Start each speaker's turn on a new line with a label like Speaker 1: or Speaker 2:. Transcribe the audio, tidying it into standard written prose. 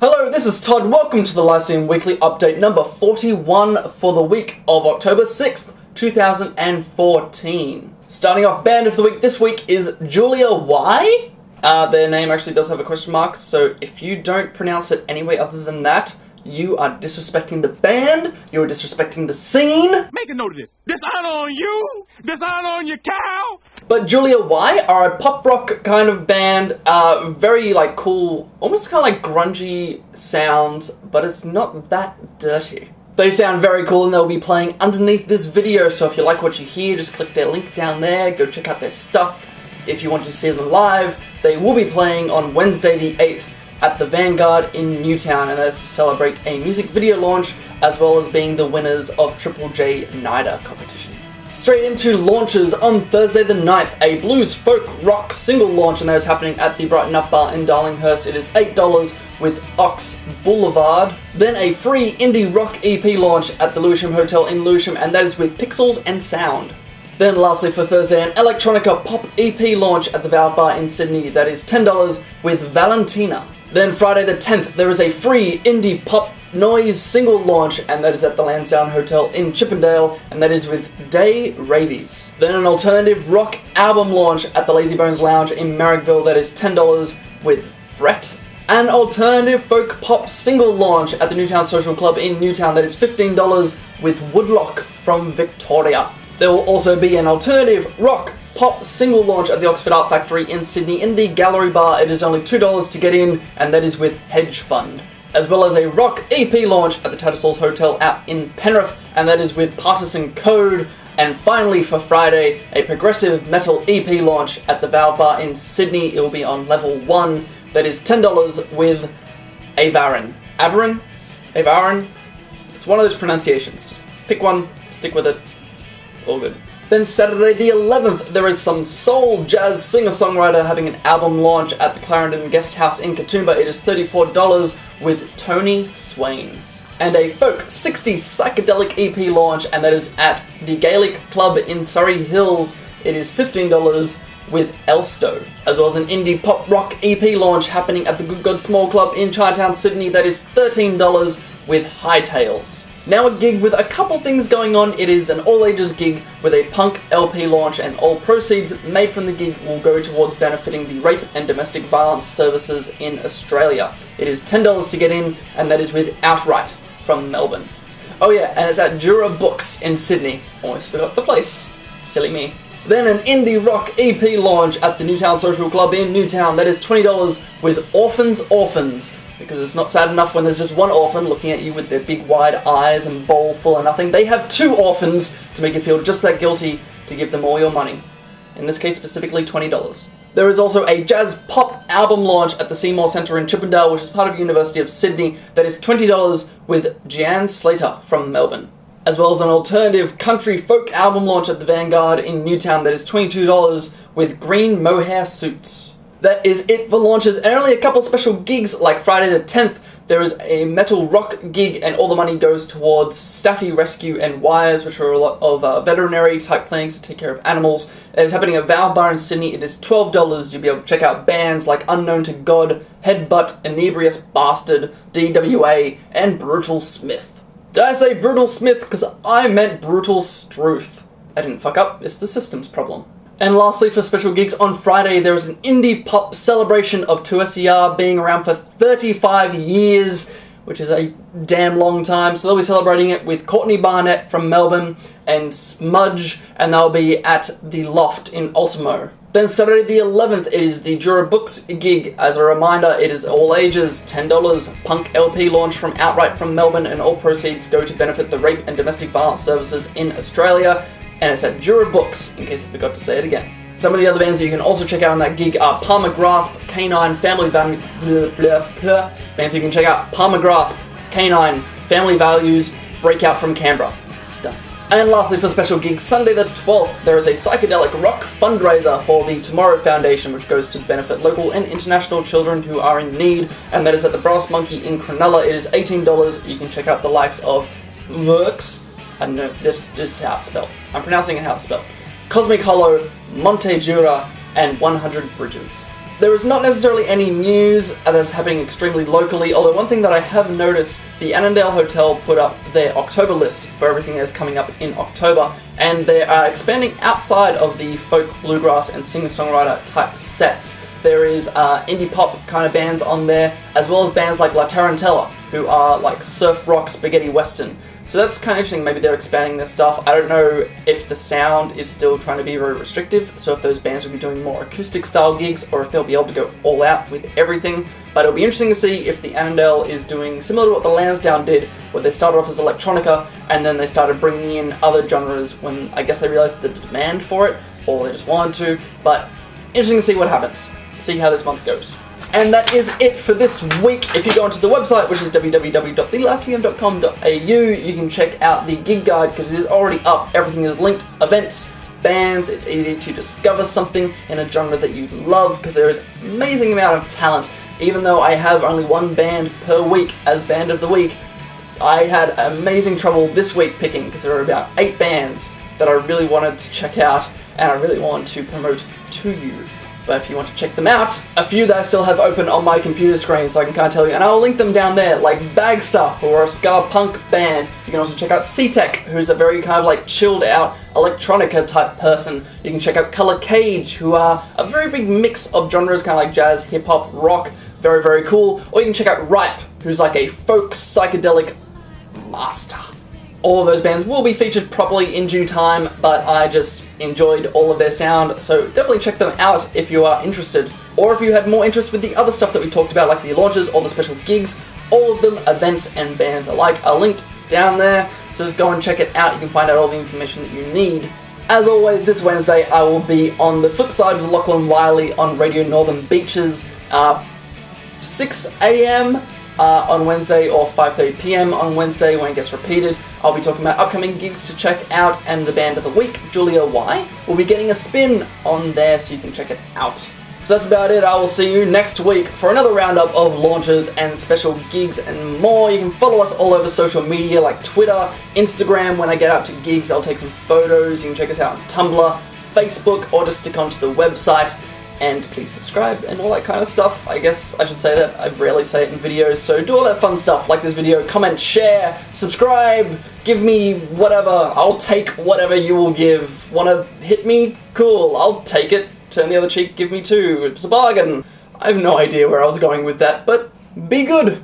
Speaker 1: Hello, this is Todd. Welcome to the Lyceum Weekly Update number 41 for the week of October 6th, 2014. Starting off Band of the Week this week is Julia Y. Their name actually does have a question mark, so if you don't pronounce it any way other than that, you are disrespecting the band, you're disrespecting the scene.
Speaker 2: Make a note of this. Dishonor on you, dishonor on your cow.
Speaker 1: But Julia Y are a pop rock kind of band, very like cool, almost kind of like grungy sounds, but it's not that dirty. They sound very cool and they'll be playing underneath this video, so if you like what you hear, just click their link down there, go check out their stuff. If you want to see them live, they will be playing on Wednesday the 8th at the Vanguard in Newtown, and that is to celebrate a music video launch as well as being the winners of Triple J NIDA competition. Straight into launches on Thursday the 9th, a blues folk rock single launch, and that is happening at the Brighton Up Bar in Darlinghurst. It is $8 with Ox Boulevard. Then a free indie rock EP launch at the Lyceum Hotel in Lyceum, and that is with Pixels and Sound. Then lastly for Thursday, an electronica pop EP launch at the Valve Bar in Sydney. That is $10 with Valentina. Then Friday the 10th, there is a free indie pop noise single launch, and that is at the Lansdowne Hotel in Chippendale, and that is with Day Rabies. Then an alternative rock album launch at the Lazy Bones Lounge in Marrickville. That is $10 with Fret. An alternative folk pop single launch at the Newtown Social Club in Newtown. That is $15 with Woodlock from Victoria. There will also be an alternative rock pop single launch at the Oxford Art Factory in Sydney in the Gallery Bar. It is only $2 to get in, and that is with Hedge Fund. As well as a rock EP launch at the Tattersalls Hotel out in Penrith, and that is with Partisan Code. And finally for Friday, a progressive metal EP launch at the Valve Bar in Sydney. It will be on level 1. That is $10 with Avarin. Avarin? Avarin? It's one of those pronunciations. Just pick one, stick with it. All good. Then Saturday the 11th, there is some soul jazz singer-songwriter having an album launch at the Clarendon Guest House in Katoomba. It is $34 with Tony Swain. And a folk 60s psychedelic EP launch, and that is at the Gaelic Club in Surrey Hills. It is $15 with Elsto. As well as an indie pop rock EP launch happening at the Good God Small Club in Chinatown, Sydney. That is $13 with Hightails. Now a gig with a couple things going on. It is an all-ages gig with a punk LP launch, and all proceeds made from the gig will go towards benefiting the rape and domestic violence services in Australia. It is $10 to get in, and that is with Outright from Melbourne. Oh yeah, and it's at Jura Books in Sydney. Almost forgot the place. Silly me. Then an indie rock EP launch at the Newtown Social Club in Newtown. That is $20 with Orphans. Because it's not sad enough when there's just one orphan looking at you with their big wide eyes and bowl full of nothing. They have two orphans to make you feel just that guilty to give them all your money. In this case specifically $20. There is also a jazz pop album launch at the Seymour Centre in Chippendale, which is part of University of Sydney. That is $20 with Jan Slater from Melbourne. As well as an alternative country folk album launch at the Vanguard in Newtown. That is $22 with Green Mohair Suits. That is it for launches, and only a couple special gigs, like Friday the 10th, there is a metal rock gig, and all the money goes towards Staffy Rescue and Wires, which are a lot of veterinary type clinics to take care of animals. It is happening at Valve Bar in Sydney. It is $12. You'll be able to check out bands like Unknown to God, Headbutt, Inebrious Bastard, DWA, and Brutal Smith. Did I say Brutal Smith? Because I meant Brutal Struth. I didn't fuck up, it's the system's problem. And lastly, for special gigs on Friday, there is an indie pop celebration of 2SER being around for 35 years, which is a damn long time. So they'll be celebrating it with Courtney Barnett from Melbourne and Smudge, and they'll be at the Loft in Ultimo. Then Saturday the 11th, it is the Jura Books gig. As a reminder, it is all ages, $10, punk LP launch from Outright from Melbourne, and all proceeds go to benefit the rape and domestic violence services in Australia. And it's at Jura Books, in case I forgot to say it again. Some of the other bands that you can also check out on that gig are Palmer Grasp, Canine, Family Values. Bands you can check out: Palmer Grasp, Canine, Family Values, Breakout from Canberra. Done. And lastly, for special gigs, Sunday the 12th, there is a psychedelic rock fundraiser for the Tomorrow Foundation, which goes to benefit local and international children who are in need, and that is at the Brass Monkey in Cronulla. It is $18. You can check out the likes of Works. I don't know, this is how it's spelled. I'm pronouncing it how it's spelled. Cosmic Hollow, Monte Jura, and 100 Bridges. There is not necessarily any news that's happening extremely locally, although one thing that I have noticed, the Annandale Hotel put up their October list for everything that's coming up in October, and they are expanding outside of the folk, bluegrass, and singer-songwriter type sets. There is indie pop kind of bands on there, as well as bands like La Tarantella, who are like surf rock spaghetti western. So that's kind of interesting. Maybe they're expanding their stuff. I don't know if the sound is still trying to be very restrictive, so if those bands will be doing more acoustic style gigs, or if they'll be able to go all out with everything. But it'll be interesting to see if the Annandale is doing similar to what the Lansdowne did, where they started off as electronica, and then they started bringing in other genres when I guess they realized the demand for it, or they just wanted to. But interesting to see what happens. See how this month goes. And that is it for this week. If you go onto the website, which is www.thelyceum.com.au, you can check out the gig guide because it is already up. Everything is linked, events, bands. It's easy to discover something in a genre that you love because there is an amazing amount of talent. Even though I have only one band per week as band of the week, I had amazing trouble this week picking because there were about 8 bands that I really wanted to check out and I really wanted to promote to you. But if you want to check them out, a few that I still have open on my computer screen so I can kind of tell you, and I'll link them down there, like Bagstar, who are a ska punk band. You can also check out C-Tech, who's a very kind of like chilled out electronica type person. You can check out Color Cage, who are a very big mix of genres, kind of like jazz, hip hop, rock, very, very cool. Or you can check out Ripe, who's like a folk psychedelic master. All of those bands will be featured properly in due time, but I just enjoyed all of their sound, so definitely check them out if you are interested. Or if you had more interest with the other stuff that we talked about, like the launches, all the special gigs, all of them, events and bands alike, are linked down there, so just go and check it out. You can find out all the information that you need. As always, this Wednesday I will be on the flip side of Lachlan Wiley on Radio Northern Beaches, 6 a.m. On Wednesday, or 5:30 p.m. on Wednesday when it gets repeated. I'll be talking about upcoming gigs to check out, and the band of the week, Julia Y, will be getting a spin on there, so you can check it out. So that's about it. I will see you next week for another roundup of launches and special gigs and more. You can follow us all over social media like Twitter, Instagram. When I get out to gigs, I'll take some photos. You can check us out on Tumblr, Facebook, or just stick onto the website. And please subscribe and all that kind of stuff. I guess I should say that. I rarely say it in videos, so do all that fun stuff. Like this video, comment, share, subscribe, give me whatever. I'll take whatever you will give. Wanna hit me? Cool, I'll take it. Turn the other cheek, give me 2. It's a bargain. I have no idea where I was going with that, but be good.